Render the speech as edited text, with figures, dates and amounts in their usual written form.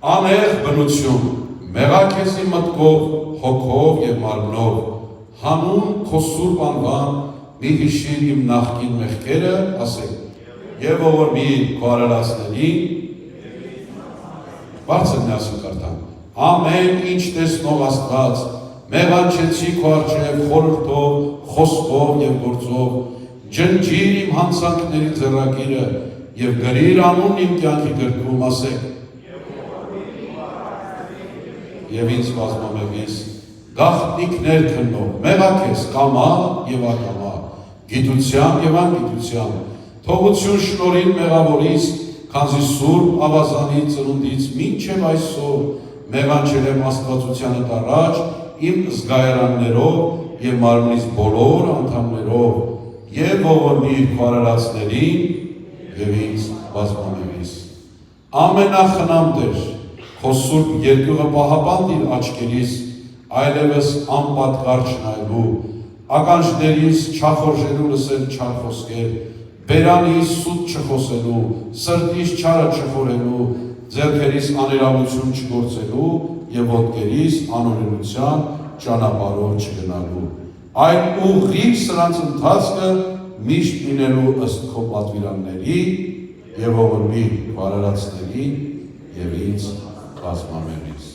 Անեղ բնություն, մեղաքեսի մտքով, հոգով և մարմնով, հանուն քո սուրբ անվան մի հիշիր իմ նախկին մեղքերը, ասեք, և ողորմի քո արարածներին, բարձր միասին կարդանք, ամեն ինչ տեսնող Աստված, մեղանչեցի քո առջև խորհրդով, խոսքով և գործով, ջնջիր իմ հանցանքների ձեռագիրը և գրիր անունն իմ կյանքի գրքում, ասեք, և ինձ բազմամեղիս, գաղտնիքներ քննող, մեղաքես, կամա և ակամա, գիտությամբ և անգիտությամբ, թողություն շնորհին մեղավորից, քանզի սուրբ ավազանի ծնունդից մինչև այսօր մեղանչել եմ Աստվածությանդ առաջ իմ զգայարաններով և մարմնից բոլոր անդամներով և ողորմիր քո արարածներին և ինձ բազմամեղիս։ Ամենախնամ Տեր, քո սուրբ երկյուղը պահապան իր աչքերիս, այլևս անպատկար չնայելու, ականջներիս չախորժելու լսել չար խոսքեր, բերանիս սուտ չխոսելու, սրտիս չարը չխորելու, ձեռքերիս աներավություն չգործելու և ոտքերիս անօրենության ճանապարհով չգնալու, այլ ուղիղ սրանց ընթացքը միշտ լինելու ըստ քո պատվիրանների և ողորմի քո արարածների և ինձ բազմամեղիս։